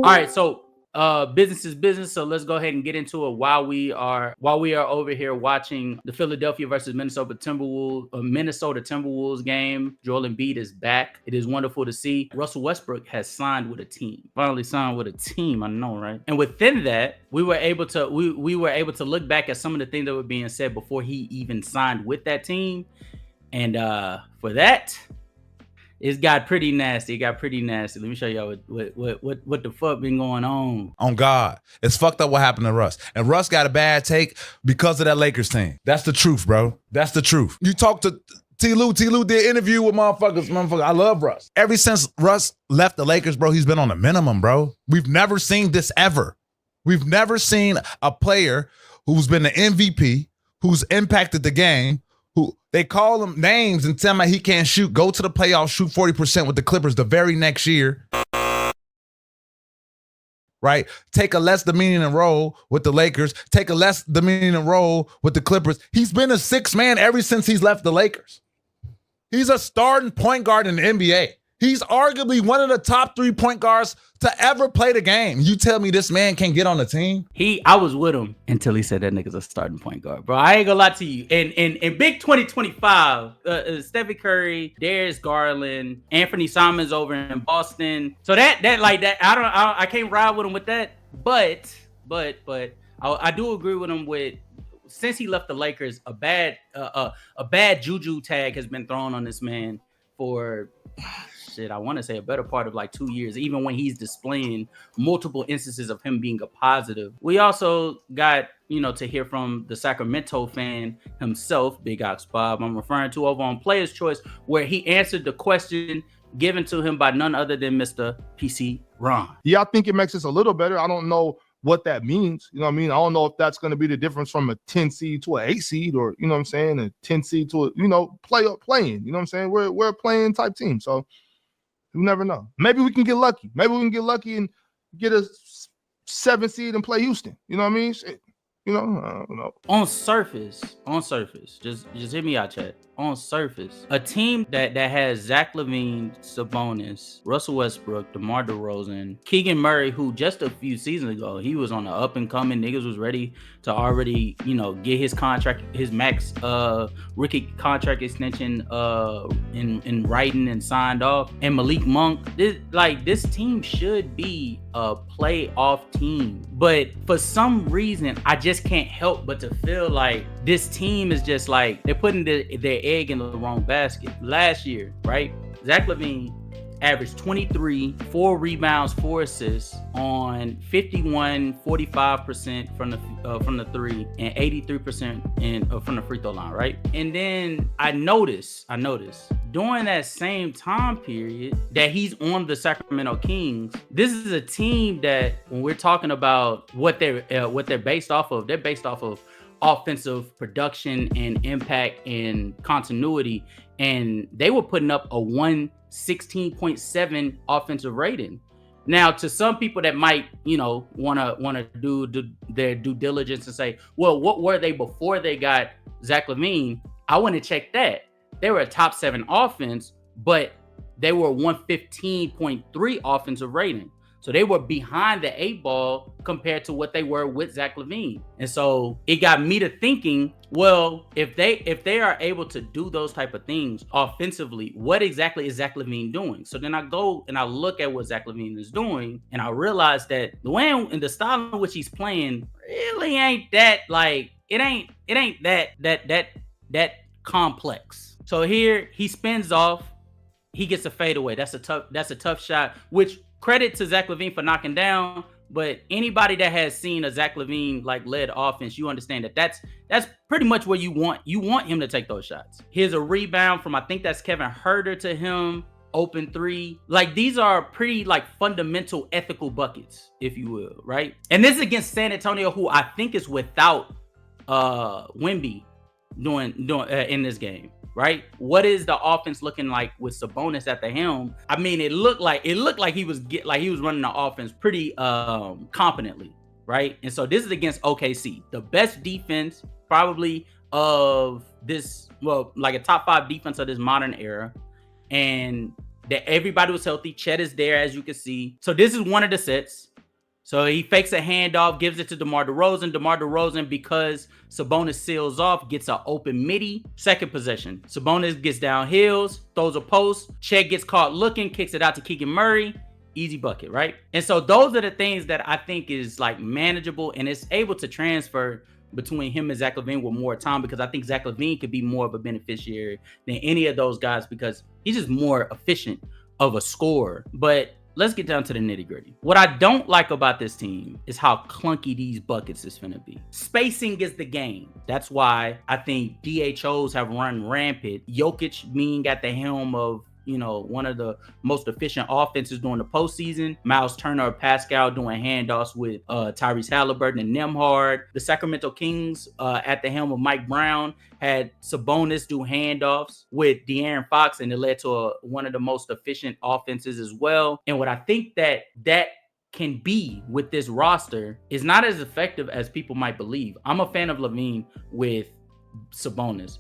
All right, so business is business. So let's go ahead and get into it while we are over here watching the Philadelphia versus Minnesota Timberwolves game. Joel Embiid is back. It is wonderful to see. Russell Westbrook has signed with a team. Finally signed with a team. I know, right? And within that, we were able to look back at some of the things that were being said before he even signed with that team. And for that, it got pretty nasty. Let me show y'all what the fuck been going on. On God. It's fucked up what happened to Russ. And Russ got a bad take because of that Lakers team. That's the truth, bro. That's the truth. You talk to T-Lou did interview with motherfuckers. I love Russ. Ever since Russ left the Lakers, bro, he's been on a minimum, bro. We've never seen this ever. We've never seen a player who's been the MVP, who's impacted the game, who they call him names and tell him he can't shoot, go to the playoffs, shoot 40% with the Clippers the very next year, right? Take a less demeaning role with the Lakers, take a less demeaning role with the Clippers. He's been a sixth man ever since he's left the Lakers. He's a starting point guard in the NBA. He's arguably one of the top 3 point guards to ever play the game. You tell me this man can't get on the team? I was with him until he said that nigga's a starting point guard, bro. I ain't gonna lie to you. In big 2025, Stephen Curry, Darius Garland, Anthony Simons over in Boston. So that I can't ride with him with that. But I do agree with him with, since he left the Lakers, a bad juju tag has been thrown on this man for I want to say a better part of like 2 years, even when he's displaying multiple instances of him being a positive. We also got, to hear from the Sacramento fan himself, Big Ox Bob, I'm referring to, over on Player's Choice, where he answered the question given to him by none other than Mr. PC Ron. Yeah, I think it makes us a little better. I don't know what that means. You know what I mean? I don't know if that's going to be the difference from a 10 seed to an 8 seed, or, you know what I'm saying, a 10 seed to playing. You know what I'm saying? We're a playing type team. So you never know. Maybe we can get lucky. And get a 7 seed and play Houston. You know what I mean? Shit. I don't know. On surface, just hit me out, chat. On surface, a team that has Zach LaVine, Sabonis, Russell Westbrook, DeMar DeRozan, Keegan Murray, who just a few seasons ago, he was on the up and coming. Niggas was ready to already, get his contract, his max rookie contract extension in writing and signed off. And Malik Monk, this team should be a playoff team. But for some reason, I just can't help but to feel like this team is just like they're putting their egg in the wrong basket. Last year, right? Zach LaVine averaged 23, 4 rebounds, 4 assists on 45% from the three and 83% from the free throw line, right? And then I noticed during that same time period that he's on the Sacramento Kings, this is a team that when we're talking about what they're based off of, they're based off of offensive production and impact and continuity, and they were putting up a 116.7 offensive rating. Now, to some people that might, want to do their due diligence and say, well, what were they before they got Zach LaVine? I want to check that. They were a top 7 offense, but they were 115.3 offensive rating. So they were behind the 8 ball compared to what they were with Zach LaVine. And so it got me to thinking, well, if they are able to do those type of things offensively, what exactly is Zach LaVine doing? So then I go and I look at what Zach LaVine is doing, and I realize that the way and the style in which he's playing really ain't that, like, it ain't that complex. So here he spins off, he gets a fadeaway. That's a tough shot, which credit to Zach LaVine for knocking down, but anybody that has seen a Zach LaVine led offense, you understand that that's pretty much where you want him to take those shots. Here's a rebound from, I think that's Kevin Huerter to him, open 3. These are pretty fundamental ethical buckets, if you will, right? And this is against San Antonio, who I think is without Wemby doing in this game. Right? What is the offense looking like with Sabonis at the helm? I mean, it looked like he was running the offense pretty competently, right? And so this is against OKC, the best defense probably of this, a top 5 defense of this modern era, and that everybody was healthy. Chet is there, as you can see. So this is one of the sets. So he fakes a handoff, gives it to DeMar DeRozan. DeMar DeRozan, because Sabonis seals off, gets an open midi. Second possession. Sabonis gets down hills, throws a post. Chet gets caught looking, kicks it out to Keegan Murray. Easy bucket, right? And so those are the things that I think is like manageable, and it's able to transfer between him and Zach LaVine with more time, because I think Zach LaVine could be more of a beneficiary than any of those guys because he's just more efficient of a scorer. But let's get down to the nitty gritty. What I don't like about this team is how clunky these buckets is finna be. Spacing is the game. That's why I think DHOs have run rampant. Jokic being at the helm of, you know, one of the most efficient offenses during the postseason. Miles Turner or Pascal doing handoffs with Tyrese Halliburton and Nembhard. The Sacramento Kings at the helm of Mike Brown had Sabonis do handoffs with De'Aaron Fox, and it led to one of the most efficient offenses as well. And what I think that can be with this roster is not as effective as people might believe. I'm a fan of LaVine with Sabonis,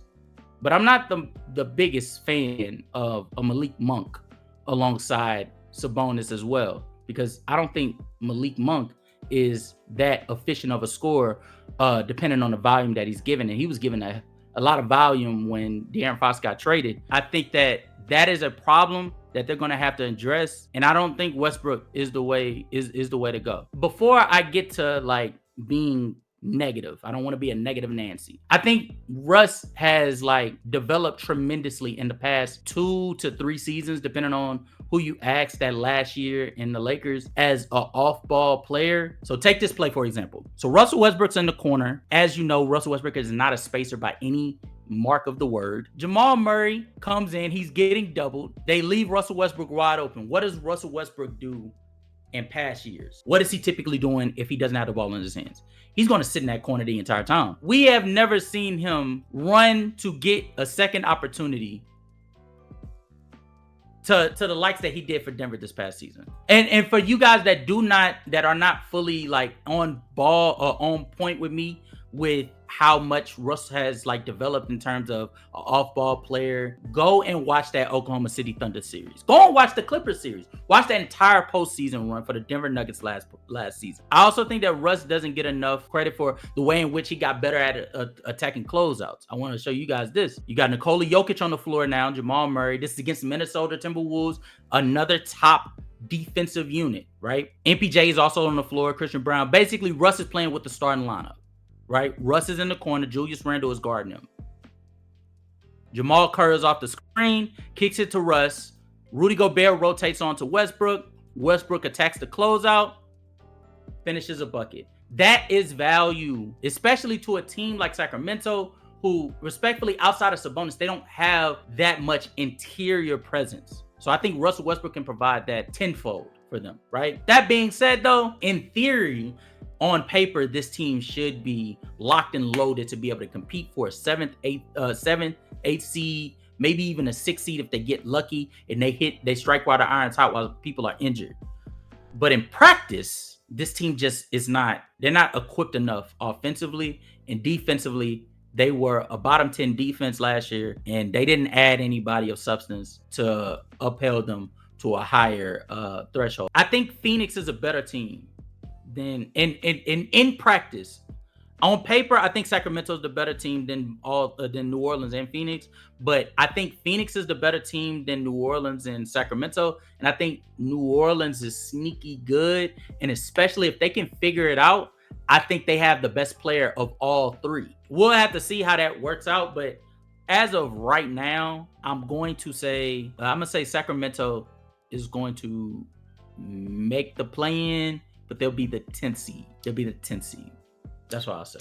but I'm not the biggest fan of a Malik Monk alongside Sabonis as well, because I don't think Malik Monk is that efficient of a scorer, depending on the volume that he's given. And he was given a lot of volume when De'Aaron Fox got traded. I think that is a problem that they're going to have to address. And I don't think Westbrook is the way to go. Before I get to like being negative, I don't want to be a negative Nancy. I think Russ has like developed tremendously in the past 2 to 3 seasons, depending on who you asked that last year in the Lakers, as an off-ball player. So take this play, for example. So Russell Westbrook's in the corner. As you know, Russell Westbrook is not a spacer by any mark of the word. Jamal Murray comes in. He's getting doubled. They leave Russell Westbrook wide open. What does Russell Westbrook do in past years? What is he typically doing if he doesn't have the ball in his hands? He's going to sit in that corner the entire time. We have never seen him run to get a second opportunity to the likes that he did for Denver this past season. And for you guys that are not fully like on ball or on point with me with how much Russ has like developed in terms of an off-ball player, go and watch that Oklahoma City Thunder series. Go and watch the Clippers series. Watch that entire postseason run for the Denver Nuggets last season. I also think that Russ doesn't get enough credit for the way in which he got better at attacking closeouts. I want to show you guys this. You got Nikola Jokic on the floor now, Jamal Murray. This is against the Minnesota Timberwolves, another top defensive unit, right? MPJ is also on the floor, Christian Brown. Basically, Russ is playing with the starting lineup. Right? Russ is in the corner. Julius Randle is guarding him. Jamal Curry off the screen, kicks it to Russ. Rudy Gobert rotates on to Westbrook. Westbrook attacks the closeout, finishes a bucket. That is value, especially to a team like Sacramento, who respectfully, outside of Sabonis, they don't have that much interior presence. So I think Russell Westbrook can provide that tenfold for them, right? That being said, though, in theory, on paper, this team should be locked and loaded to be able to compete for a 7th, 8th seed, maybe even a 6th seed if they get lucky and they strike while the iron's hot while people are injured. But in practice, this team just is not, they're not equipped enough offensively, and defensively. They were a bottom 10 defense last year, and they didn't add anybody of substance to upheld them to a higher threshold. I think Phoenix is a better team than in practice. On paper, I think Sacramento is the better team than New Orleans and Phoenix. But I think Phoenix is the better team than New Orleans and Sacramento. And I think New Orleans is sneaky good. And especially if they can figure it out, I think they have the best player of all three. We'll have to see how that works out. But as of right now, I'm going to say Sacramento is going to make the play-in, but they'll be the 10th seed. That's what I'll say.